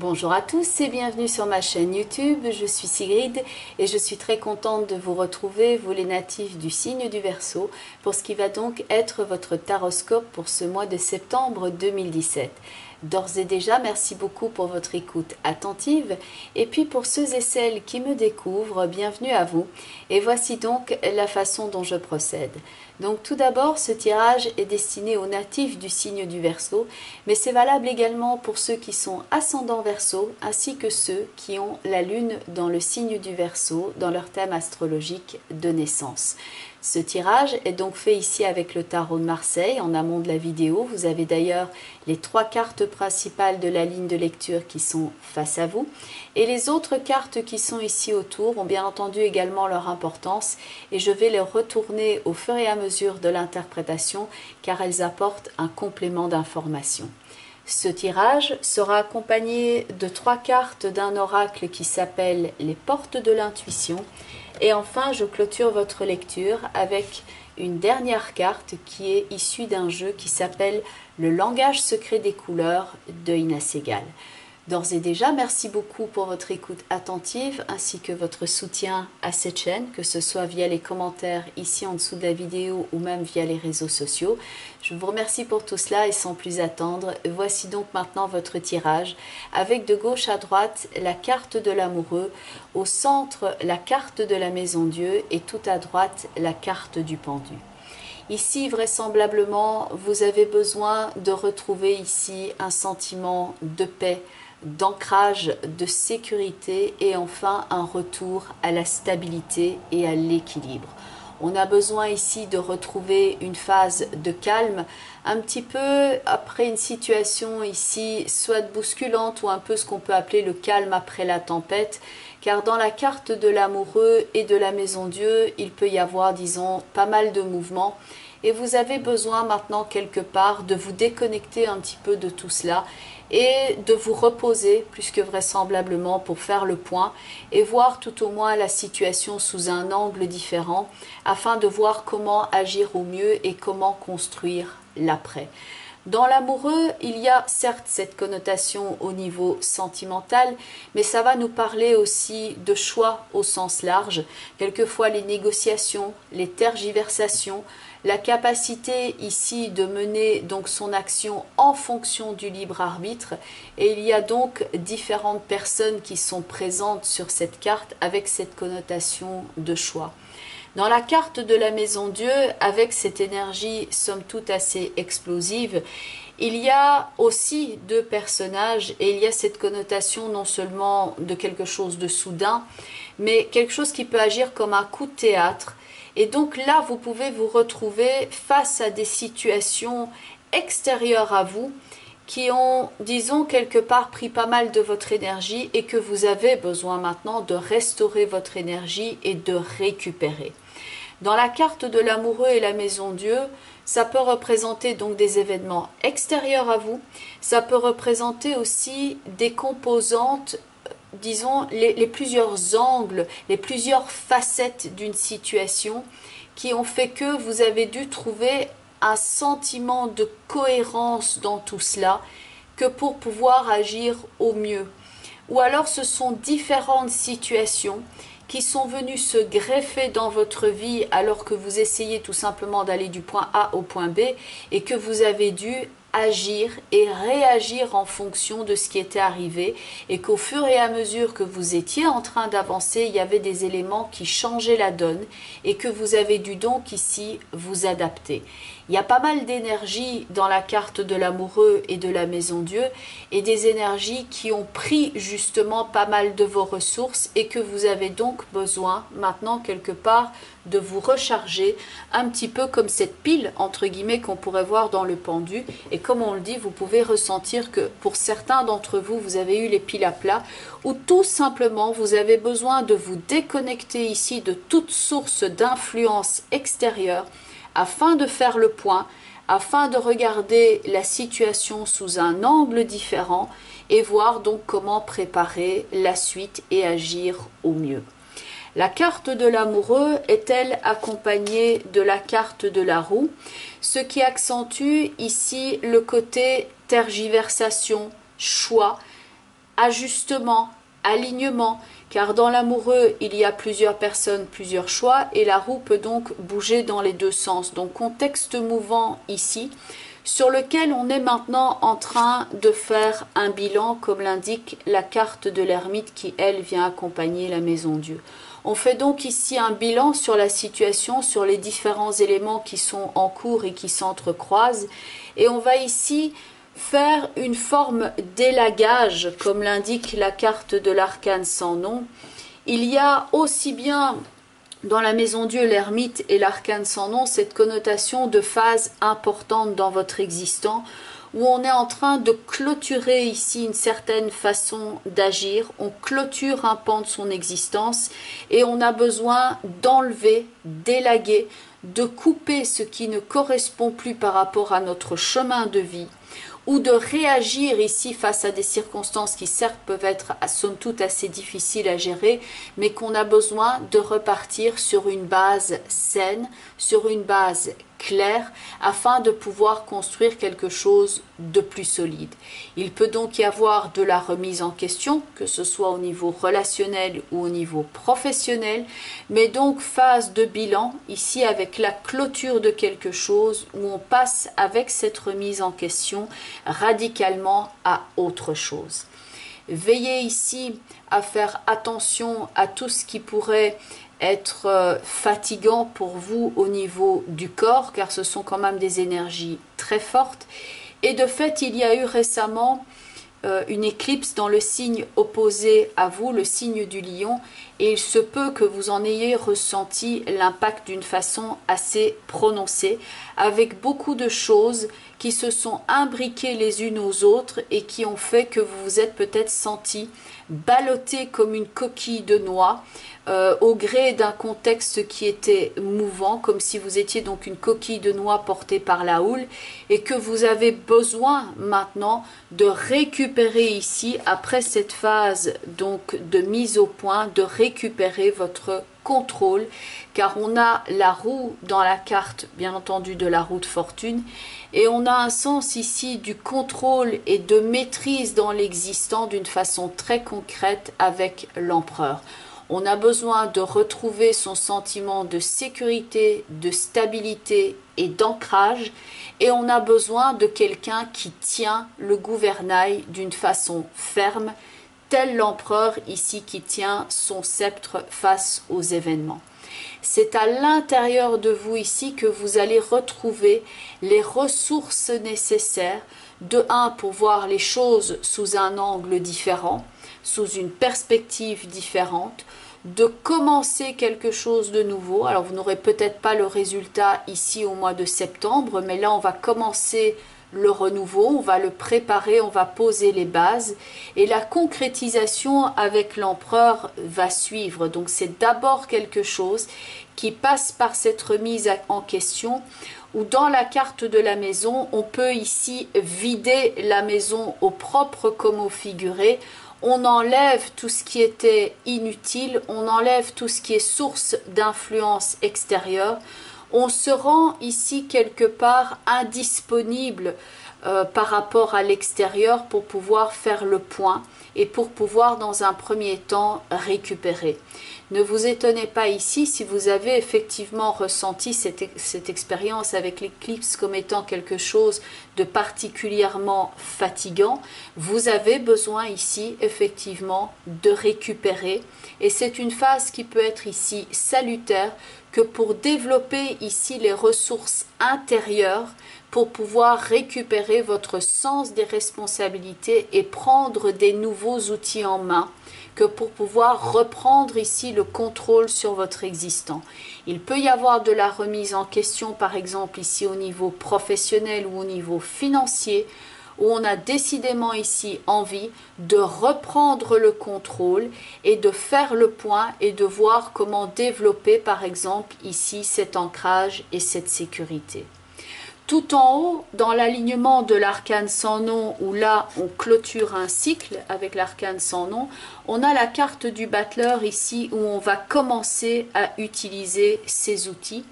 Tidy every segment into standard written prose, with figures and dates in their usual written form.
Bonjour à tous et bienvenue sur ma chaîne YouTube, je suis Sigrid et je suis très contente de vous retrouver, vous les natifs du signe du Verseau, pour ce qui va donc être votre taroscope pour ce mois de septembre 2017. D'ores et déjà, merci beaucoup pour votre écoute attentive et puis pour ceux et celles qui me découvrent, bienvenue à vous. Et voici donc la façon dont je procède. Donc tout d'abord, ce tirage est destiné aux natifs du signe du Verseau, mais c'est valable également pour ceux qui sont ascendants Verseau, ainsi que ceux qui ont la lune dans le signe du Verseau, dans leur thème astrologique de naissance. Ce tirage est donc fait ici avec le tarot de Marseille, en amont de la vidéo. Vous avez d'ailleurs les 3 cartes principales de la ligne de lecture qui sont face à vous. Et les autres cartes qui sont ici autour ont bien entendu également leur importance. Et je vais les retourner au fur et à mesure de l'interprétation, car elles apportent un complément d'information. Ce tirage sera accompagné de 3 cartes d'un oracle qui s'appelle les portes de l'intuition. Et enfin, je clôture votre lecture avec une dernière carte qui est issue d'un jeu qui s'appelle le langage secret des couleurs de Ina Segal. D'ores et déjà, merci beaucoup pour votre écoute attentive ainsi que votre soutien à cette chaîne, que ce soit via les commentaires ici en dessous de la vidéo ou même via les réseaux sociaux. Je vous remercie pour tout cela et sans plus attendre, voici donc maintenant votre tirage avec de gauche à droite la carte de l'amoureux, au centre la carte de la maison Dieu et tout à droite la carte du pendu. Ici, vraisemblablement, vous avez besoin de retrouver ici un sentiment de paix, d'ancrage, de sécurité et enfin un retour à la stabilité et à l'équilibre. On a besoin ici de retrouver une phase de calme, un petit peu après une situation ici soit bousculante ou un peu ce qu'on peut appeler le calme après la tempête, car dans la carte de l'amoureux et de la maison Dieu, il peut y avoir, disons, pas mal de mouvements. Et vous avez besoin maintenant quelque part de vous déconnecter un petit peu de tout cela et de vous reposer plus que vraisemblablement pour faire le point et voir tout au moins la situation sous un angle différent afin de voir comment agir au mieux et comment construire l'après. Dans l'amoureux, il y a certes cette connotation au niveau sentimental, mais ça va nous parler aussi de choix au sens large, quelquefois les négociations, les tergiversations, la capacité ici de mener donc son action en fonction du libre arbitre, et il y a donc différentes personnes qui sont présentes sur cette carte avec cette connotation de choix. Dans la carte de la maison Dieu, avec cette énergie somme toute assez explosive, il y a aussi 2 personnages et il y a cette connotation non seulement de quelque chose de soudain, mais quelque chose qui peut agir comme un coup de théâtre. Et donc là, vous pouvez vous retrouver face à des situations extérieures à vous qui ont, disons, quelque part pris pas mal de votre énergie et que vous avez besoin maintenant de restaurer votre énergie et de récupérer. Dans la carte de l'amoureux et la maison Dieu, ça peut représenter donc des événements extérieurs à vous, ça peut représenter aussi des composantes, disons, les plusieurs angles, les plusieurs facettes d'une situation qui ont fait que vous avez dû trouver un sentiment de cohérence dans tout cela que pour pouvoir agir au mieux. Ou alors ce sont différentes situations qui sont venues se greffer dans votre vie alors que vous essayez tout simplement d'aller du point A au point B et que vous avez dû agir et réagir en fonction de ce qui était arrivé et qu'au fur et à mesure que vous étiez en train d'avancer, il y avait des éléments qui changeaient la donne et que vous avez dû donc ici vous adapter. Il y a pas mal d'énergie dans la carte de l'amoureux et de la maison Dieu et des énergies qui ont pris justement pas mal de vos ressources et que vous avez donc besoin maintenant quelque part de vous recharger un petit peu comme cette pile entre guillemets qu'on pourrait voir dans le pendu. Et comme on le dit, vous pouvez ressentir que pour certains d'entre vous, vous avez eu les piles à plat ou tout simplement vous avez besoin de vous déconnecter ici de toute source d'influence extérieure afin de faire le point, afin de regarder la situation sous un angle différent et voir donc comment préparer la suite et agir au mieux. La carte de l'amoureux est-elle accompagnée de la carte de la roue, ce qui accentue ici le côté tergiversation, choix, ajustement, alignement, car dans l'amoureux, il y a plusieurs personnes, plusieurs choix, et la roue peut donc bouger dans les deux sens. Donc contexte mouvant ici, sur lequel on est maintenant en train de faire un bilan, comme l'indique la carte de l'ermite qui, elle, vient accompagner la maison Dieu. On fait donc ici un bilan sur la situation, sur les différents éléments qui sont en cours et qui s'entrecroisent, et on va ici faire une forme d'élagage, comme l'indique la carte de l'arcane sans nom. Il y a aussi bien dans la maison Dieu, l'ermite et l'arcane sans nom, cette connotation de phase importante dans votre existence, où on est en train de clôturer ici une certaine façon d'agir, on clôture un pan de son existence et on a besoin d'enlever, d'élaguer, de couper ce qui ne correspond plus par rapport à notre chemin de vie, ou de réagir ici face à des circonstances qui certes peuvent être somme toute assez difficiles à gérer, mais qu'on a besoin de repartir sur une base saine, sur une base claire, afin de pouvoir construire quelque chose de plus solide. Il peut donc y avoir de la remise en question, que ce soit au niveau relationnel ou au niveau professionnel, mais donc phase de bilan, ici avec la clôture de quelque chose, où on passe avec cette remise en question radicalement à autre chose. Veillez ici à faire attention à tout ce qui pourrait être fatigant pour vous au niveau du corps, car ce sont quand même des énergies très fortes. Et de fait, il y a eu récemment une éclipse dans le signe opposé à vous, le signe du lion, et il se peut que vous en ayez ressenti l'impact d'une façon assez prononcée, avec beaucoup de choses qui se sont imbriquées les unes aux autres et qui ont fait que vous vous êtes peut-être senti ballotté comme une coquille de noix, au gré d'un contexte qui était mouvant, comme si vous étiez donc une coquille de noix portée par la houle, et que vous avez besoin maintenant de récupérer ici, après cette phase donc de mise au point, de récupérer votre contrôle, car on a la roue dans la carte, bien entendu, de la roue de fortune, et on a un sens ici du contrôle et de maîtrise dans l'existant d'une façon très concrète avec l'empereur. On a besoin de retrouver son sentiment de sécurité, de stabilité et d'ancrage, et on a besoin de quelqu'un qui tient le gouvernail d'une façon ferme, tel l'empereur ici qui tient son sceptre face aux événements. C'est à l'intérieur de vous ici que vous allez retrouver les ressources nécessaires, de un, pour voir les choses sous un angle différent, sous une perspective différente, de commencer quelque chose de nouveau. Alors vous n'aurez peut-être pas le résultat ici au mois de septembre, mais là on va commencer le renouveau, on va le préparer, on va poser les bases, et la concrétisation avec l'empereur va suivre. Donc c'est d'abord quelque chose qui passe par cette remise en question, où dans la carte de la maison, on peut ici vider la maison au propre comme au figuré. On enlève tout ce qui était inutile, on enlève tout ce qui est source d'influence extérieure. On se rend ici quelque part indisponible par rapport à l'extérieur pour pouvoir faire le point et pour pouvoir dans un premier temps récupérer. Ne vous étonnez pas ici si vous avez effectivement ressenti cette expérience avec l'éclipse comme étant quelque chose de particulièrement fatigant. Vous avez besoin ici effectivement de récupérer, et c'est une phase qui peut être ici salutaire que pour développer ici les ressources intérieures, pour pouvoir récupérer votre sens des responsabilités et prendre des nouveaux outils en main, que pour pouvoir reprendre ici le contrôle sur votre existant. Il peut y avoir de la remise en question, par exemple ici au niveau professionnel ou au niveau financier, où on a décidément ici envie de reprendre le contrôle et de faire le point et de voir comment développer par exemple ici cet ancrage et cette sécurité. Tout en haut, dans l'alignement de l'arcane sans nom, où là on clôture un cycle avec l'arcane sans nom, on a la carte du battleur ici où on va commencer à utiliser ces outils.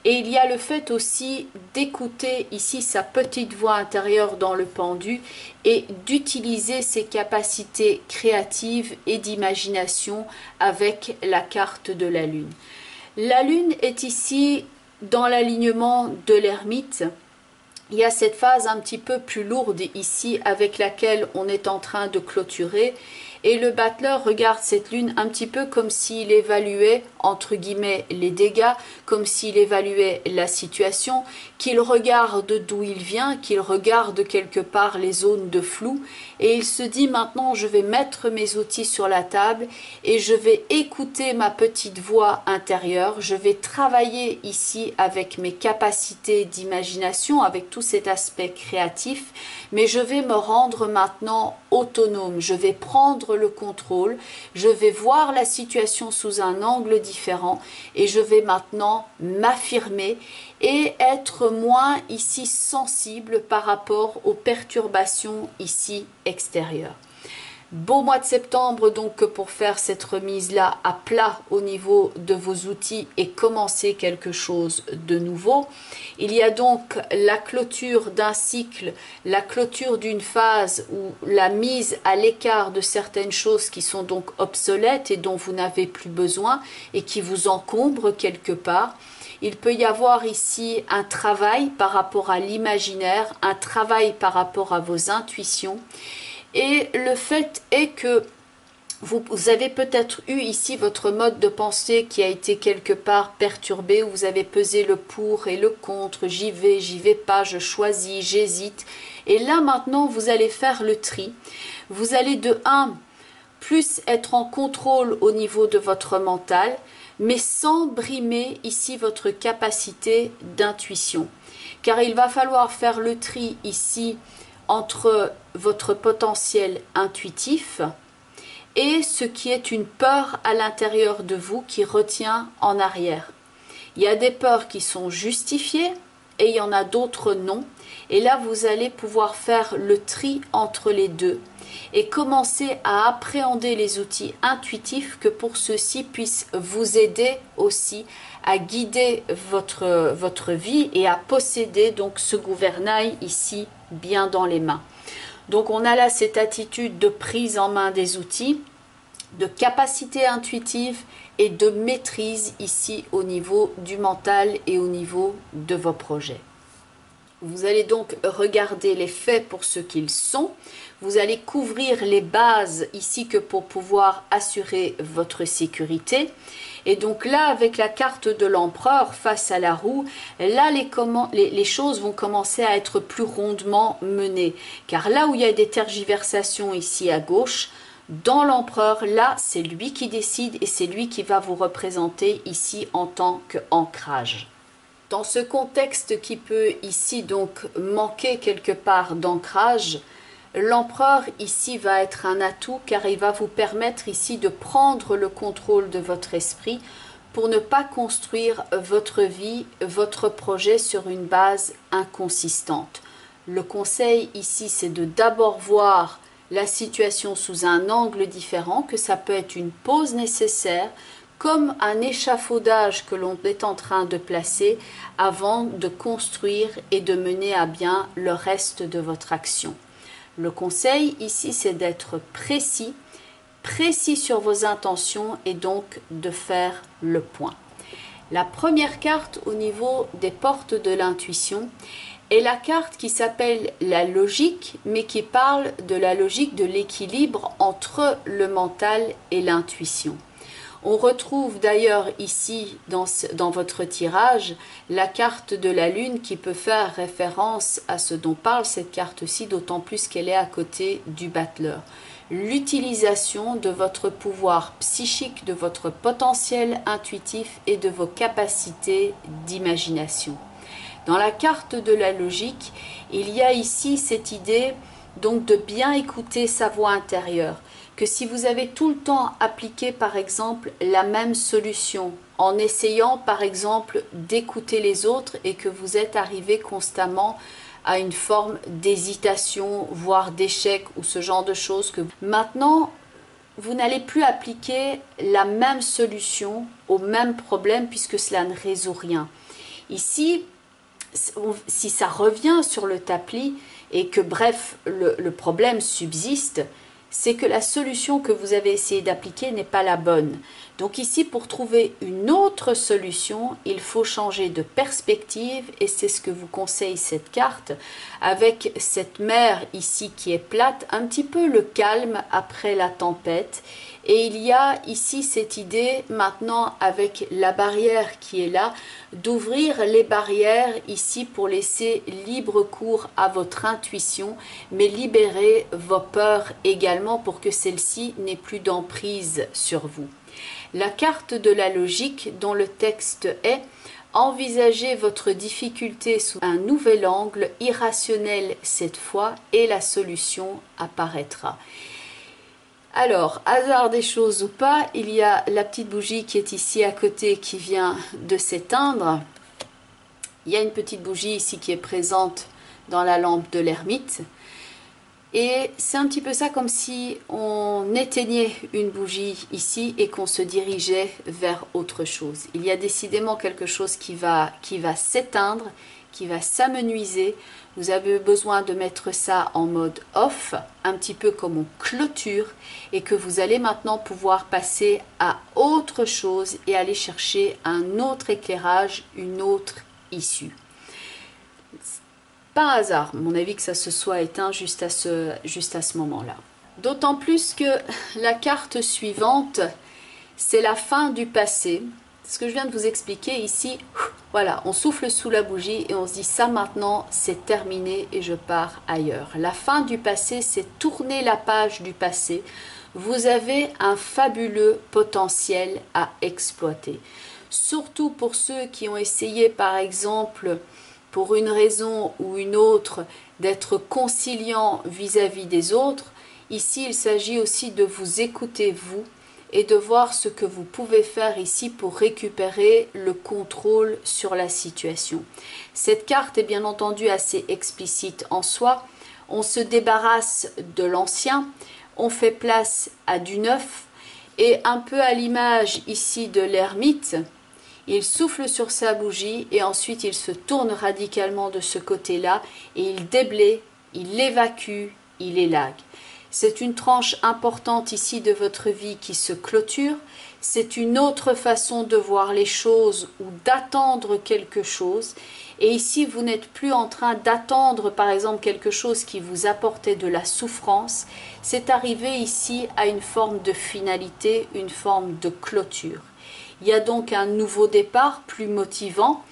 Et il y a le fait aussi d'écouter ici sa petite voix intérieure dans le pendu et d'utiliser ses capacités créatives et d'imagination avec la carte de la lune. La lune est ici dans l'alignement de l'ermite. Il y a cette phase un petit peu plus lourde ici avec laquelle on est en train de clôturer et le battleur regarde cette lune un petit peu comme s'il évaluait entre guillemets les dégâts, comme s'il évaluait la situation, qu'il regarde d'où il vient, qu'il regarde quelque part les zones de flou et il se dit maintenant je vais mettre mes outils sur la table et je vais écouter ma petite voix intérieure, je vais travailler ici avec mes capacités d'imagination, avec tout cet aspect créatif, mais je vais me rendre maintenant autonome, je vais prendre le contrôle, je vais voir la situation sous un angle différent et je vais maintenant m'affirmer et être moins ici sensible par rapport aux perturbations ici extérieures. Beau mois de septembre donc pour faire cette remise là à plat au niveau de vos outils et commencer quelque chose de nouveau. Il y a donc la clôture d'un cycle, la clôture d'une phase ou la mise à l'écart de certaines choses qui sont donc obsolètes et dont vous n'avez plus besoin et qui vous encombrent quelque part. Il peut y avoir ici un travail par rapport à l'imaginaire, un travail par rapport à vos intuitions. Et le fait est que vous avez peut-être eu ici votre mode de pensée qui a été quelque part perturbé, où vous avez pesé le pour et le contre, j'y vais pas, je choisis, j'hésite. Et là maintenant, vous allez faire le tri. Vous allez de 1, plus être en contrôle au niveau de votre mental, mais sans brimer ici votre capacité d'intuition. Car il va falloir faire le tri ici entre votre potentiel intuitif et ce qui est une peur à l'intérieur de vous qui retient en arrière. Il y a des peurs qui sont justifiées et il y en a d'autres non. Et là, vous allez pouvoir faire le tri entre les deux et commencer à appréhender les outils intuitifs que pour ceux-ci puissent vous aider aussi à guider votre vie et à posséder donc ce gouvernail ici bien dans les mains. Donc on a là cette attitude de prise en main des outils, de capacité intuitive et de maîtrise ici au niveau du mental et au niveau de vos projets. Vous allez donc regarder les faits pour ce qu'ils sont. Vous allez couvrir les bases ici que pour pouvoir assurer votre sécurité. Et donc là, avec la carte de l'empereur face à la roue, là les choses vont commencer à être plus rondement menées. Car là où il y a des tergiversations ici à gauche, dans l'empereur, là, c'est lui qui décide et c'est lui qui va vous représenter ici en tant qu'ancrage. Dans ce contexte qui peut ici donc manquer quelque part d'ancrage, l'empereur ici va être un atout car il va vous permettre ici de prendre le contrôle de votre esprit pour ne pas construire votre vie, votre projet sur une base inconsistante. Le conseil ici, c'est de d'abord voir la situation sous un angle différent, que ça peut être une pause nécessaire, comme un échafaudage que l'on est en train de placer avant de construire et de mener à bien le reste de votre action. Le conseil ici, c'est d'être précis sur vos intentions et donc de faire le point. La première carte au niveau des portes de l'intuition est la carte qui s'appelle la logique, mais qui parle de la logique de l'équilibre entre le mental et l'intuition. On retrouve d'ailleurs ici dans votre tirage la carte de la lune qui peut faire référence à ce dont parle cette carte-ci, d'autant plus qu'elle est à côté du battleur. L'utilisation de votre pouvoir psychique, de votre potentiel intuitif et de vos capacités d'imagination. Dans la carte de la logique, il y a ici cette idée donc de bien écouter sa voix intérieure. Que si vous avez tout le temps appliqué par exemple la même solution en essayant par exemple d'écouter les autres et que vous êtes arrivé constamment à une forme d'hésitation, voire d'échec ou ce genre de choses. Que maintenant, vous n'allez plus appliquer la même solution au même problème puisque cela ne résout rien. Ici, si ça revient sur le tapis et que bref, le problème subsiste, c'est que la solution que vous avez essayé d'appliquer n'est pas la bonne. Donc ici, pour trouver une autre solution, il faut changer de perspective et c'est ce que vous conseille cette carte avec cette mer ici qui est plate, un petit peu le calme après la tempête. Et il y a ici cette idée maintenant avec la barrière qui est là, d'ouvrir les barrières ici pour laisser libre cours à votre intuition, mais libérer vos peurs également pour que celle-ci n'ait plus d'emprise sur vous. La carte de la logique dont le texte est « Envisagez votre difficulté sous un nouvel angle, irrationnel cette fois, et la solution apparaîtra ». Alors, hasard des choses ou pas, il y a la petite bougie qui est ici à côté qui vient de s'éteindre. Il y a une petite bougie ici qui est présente dans la lampe de l'ermite. Et c'est un petit peu ça comme si on éteignait une bougie ici et qu'on se dirigeait vers autre chose. Il y a décidément quelque chose qui va s'éteindre, qui va s'amenuiser. Vous avez besoin de mettre ça en mode off, un petit peu comme on clôture, et que vous allez maintenant pouvoir passer à autre chose et aller chercher un autre éclairage, une autre issue. Pas hasard, à mon avis, que ça se soit éteint juste à ce moment-là. D'autant plus que la carte suivante, c'est la fin du passé. Ce que je viens de vous expliquer ici, voilà, on souffle sous la bougie et on se dit ça maintenant, c'est terminé et je pars ailleurs. La fin du passé, c'est tourner la page du passé. Vous avez un fabuleux potentiel à exploiter. Surtout pour ceux qui ont essayé, par exemple, pour une raison ou une autre, d'être conciliant vis-à-vis des autres. Ici, il s'agit aussi de vous écouter vous et de voir ce que vous pouvez faire ici pour récupérer le contrôle sur la situation. Cette carte est bien entendu assez explicite en soi. On se débarrasse de l'ancien, on fait place à du neuf et un peu à l'image ici de l'ermite, il souffle sur sa bougie et ensuite il se tourne radicalement de ce côté-là et il déblaye, il évacue, il élague. C'est une tranche importante ici de votre vie qui se clôture. C'est une autre façon de voir les choses ou d'attendre quelque chose. Et ici, vous n'êtes plus en train d'attendre, par exemple, quelque chose qui vous apportait de la souffrance. C'est arrivé ici à une forme de finalité, une forme de clôture. Il y a donc un nouveau départ plus motivant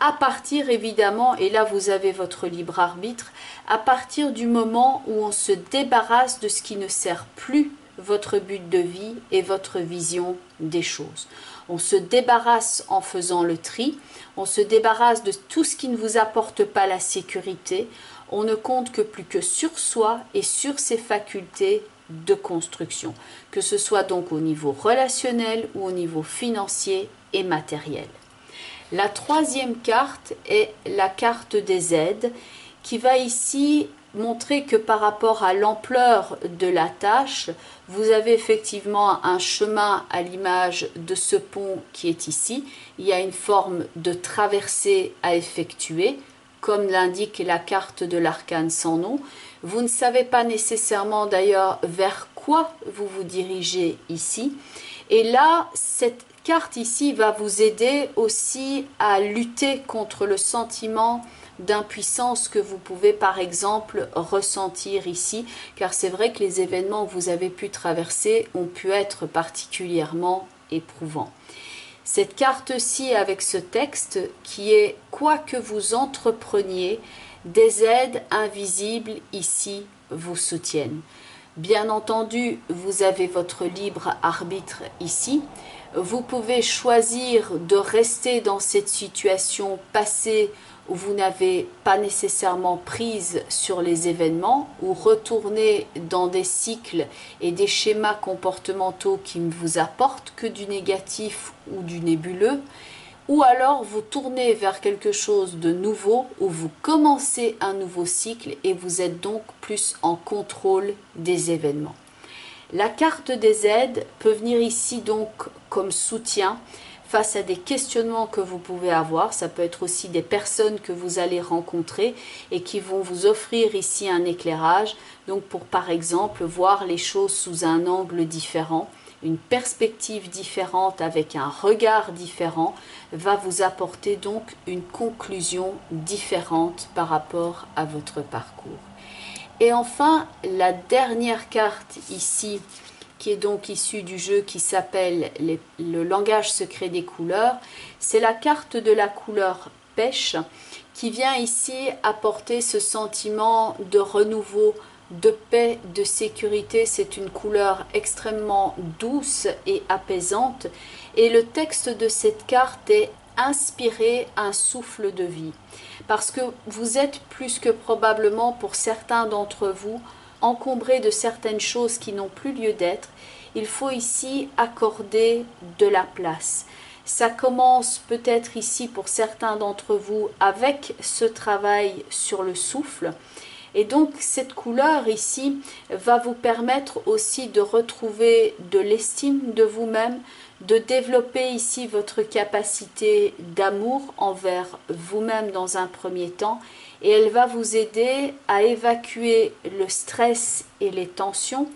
à partir évidemment, et là vous avez votre libre arbitre, à partir du moment où on se débarrasse de ce qui ne sert plus votre but de vie et votre vision des choses. On se débarrasse en faisant le tri, on se débarrasse de tout ce qui ne vous apporte pas la sécurité, on ne compte que plus que sur soi et sur ses facultés de construction, que ce soit donc au niveau relationnel ou au niveau financier et matériel. La troisième carte est la carte des aides qui va ici montrer que par rapport à l'ampleur de la tâche, vous avez effectivement un chemin à l'image de ce pont qui est ici. Il y a une forme de traversée à effectuer, comme l'indique la carte de l'arcane sans nom. Vous ne savez pas nécessairement d'ailleurs vers quoi vous vous dirigez ici. Et là, cette carte ici va vous aider aussi à lutter contre le sentiment d'impuissance que vous pouvez par exemple ressentir ici, car c'est vrai que les événements que vous avez pu traverser ont pu être particulièrement éprouvants. Cette carte-ci avec ce texte qui est « Quoi que vous entrepreniez, des aides invisibles ici vous soutiennent ». Bien entendu, vous avez votre libre arbitre ici. Vous pouvez choisir de rester dans cette situation passée où vous n'avez pas nécessairement prise sur les événements, ou retourner dans des cycles et des schémas comportementaux qui ne vous apportent que du négatif ou du nébuleux, ou alors vous tournez vers quelque chose de nouveau où vous commencez un nouveau cycle et vous êtes donc plus en contrôle des événements. La carte des aides peut venir ici donc comme soutien face à des questionnements que vous pouvez avoir. Ça peut être aussi des personnes que vous allez rencontrer et qui vont vous offrir ici un éclairage. Donc pour par exemple voir les choses sous un angle différent, une perspective différente avec un regard différent va vous apporter donc une conclusion différente par rapport à votre parcours. Et enfin, la dernière carte ici, qui est donc issue du jeu qui s'appelle le langage secret des couleurs, c'est la carte de la couleur pêche qui vient ici apporter ce sentiment de renouveau, de paix, de sécurité. C'est une couleur extrêmement douce et apaisante et le texte de cette carte est inspirer un souffle de vie, parce que vous êtes plus que probablement, pour certains d'entre vous, encombrés de certaines choses qui n'ont plus lieu d'être. Il faut ici accorder de la place. Ça commence peut-être ici pour certains d'entre vous avec ce travail sur le souffle. Et donc cette couleur ici va vous permettre aussi de retrouver de l'estime de vous-même, de développer ici votre capacité d'amour envers vous-même dans un premier temps, et elle va vous aider à évacuer le stress et les tensions.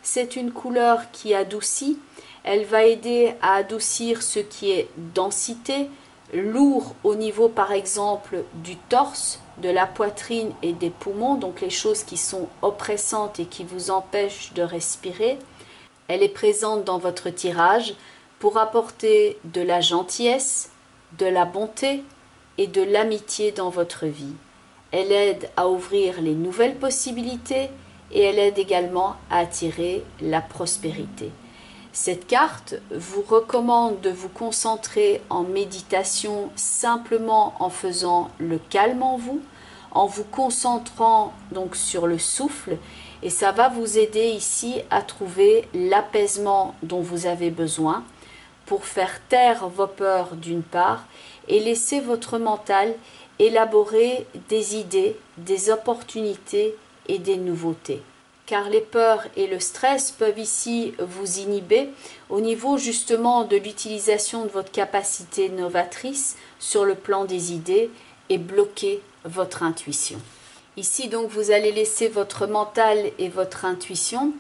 C'est une couleur qui adoucit, elle va aider à adoucir ce qui est densité, lourd au niveau par exemple du torse, de la poitrine et des poumons, donc les choses qui sont oppressantes et qui vous empêchent de respirer. Elle est présente dans votre tirage pour apporter de la gentillesse, de la bonté et de l'amitié dans votre vie. Elle aide à ouvrir les nouvelles possibilités et elle aide également à attirer la prospérité. Cette carte vous recommande de vous concentrer en méditation simplement en faisant le calme en vous concentrant donc sur le souffle, et ça va vous aider ici à trouver l'apaisement dont vous avez besoin pour faire taire vos peurs d'une part et laisser votre mental élaborer des idées, des opportunités et des nouveautés. Car les peurs et le stress peuvent ici vous inhiber au niveau justement de l'utilisation de votre capacité novatrice sur le plan des idées et bloquer votre intuition. Ici donc vous allez laisser votre mental et votre intuition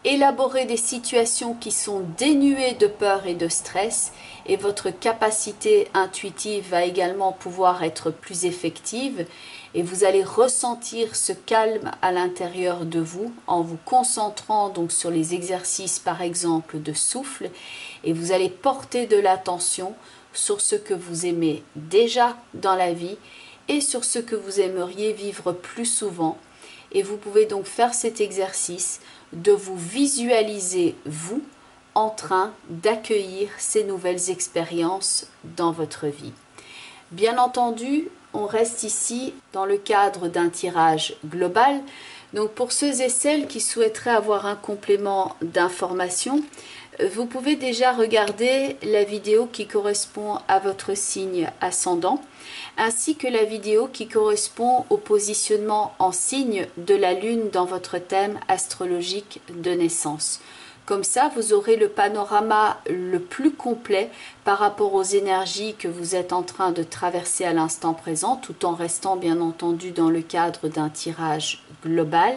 élaborer des situations qui sont dénuées de peur et de stress, et votre capacité intuitive va également pouvoir être plus effective, et vous allez ressentir ce calme à l'intérieur de vous en vous concentrant donc sur les exercices par exemple de souffle, et vous allez porter de l'attention sur ce que vous aimez déjà dans la vie et sur ce que vous aimeriez vivre plus souvent. Et vous pouvez donc faire cet exercice de vous visualiser vous en train d'accueillir ces nouvelles expériences dans votre vie. Bien entendu, on reste ici dans le cadre d'un tirage global. Donc pour ceux et celles qui souhaiteraient avoir un complément d'information, vous pouvez déjà regarder la vidéo qui correspond à votre signe ascendant, ainsi que la vidéo qui correspond au positionnement en signe de la Lune dans votre thème astrologique de naissance. Comme ça, vous aurez le panorama le plus complet par rapport aux énergies que vous êtes en train de traverser à l'instant présent, tout en restant bien entendu dans le cadre d'un tirage global.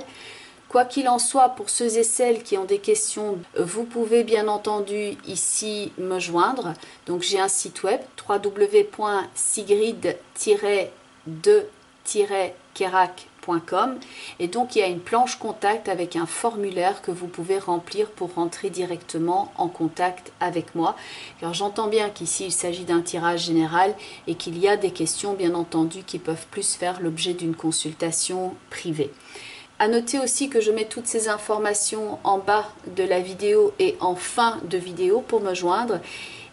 Quoi qu'il en soit, pour ceux et celles qui ont des questions, vous pouvez bien entendu ici me joindre. Donc j'ai un site web www.sigrid-de-kerak.com, et donc il y a une planche contact avec un formulaire que vous pouvez remplir pour rentrer directement en contact avec moi. Car j'entends bien qu'ici il s'agit d'un tirage général et qu'il y a des questions bien entendu qui peuvent plus faire l'objet d'une consultation privée. À noter aussi que je mets toutes ces informations en bas de la vidéo et en fin de vidéo pour me joindre.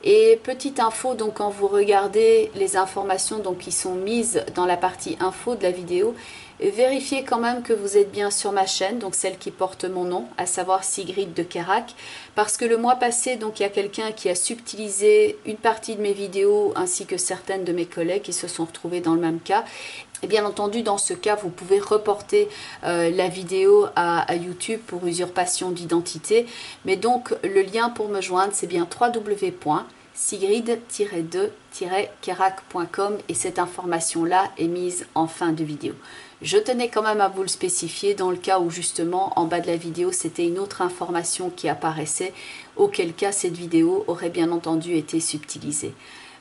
Et petite info, donc quand vous regardez les informations donc, qui sont mises dans la partie info de la vidéo, vérifiez quand même que vous êtes bien sur ma chaîne, donc celle qui porte mon nom, à savoir Sigrid de Kerak, parce que le mois passé, donc il y a quelqu'un qui a subtilisé une partie de mes vidéos ainsi que certaines de mes collègues qui se sont retrouvés dans le même cas. Et bien entendu, dans ce cas, vous pouvez reporter la vidéo à YouTube pour usurpation d'identité. Mais donc, le lien pour me joindre, c'est bien www.sigrid-2-kerak.com et cette information-là est mise en fin de vidéo. Je tenais quand même à vous le spécifier dans le cas où justement, en bas de la vidéo, c'était une autre information qui apparaissait, auquel cas cette vidéo aurait bien entendu été subtilisée.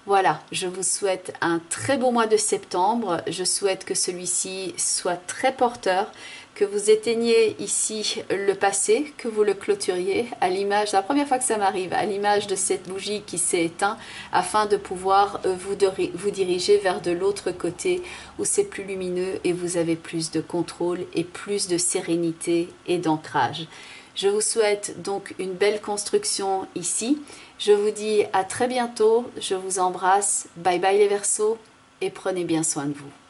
Voilà, je vous souhaite un très beau mois de septembre. Je souhaite que celui-ci soit très porteur, que vous éteigniez ici le passé, que vous le clôturiez à l'image, la première fois que ça m'arrive, à l'image de cette bougie qui s'est éteinte, afin de pouvoir vous diriger vers de l'autre côté où c'est plus lumineux et vous avez plus de contrôle et plus de sérénité et d'ancrage. Je vous souhaite donc une belle construction ici. Je vous dis à très bientôt. Je vous embrasse. Bye bye les Verseaux et prenez bien soin de vous.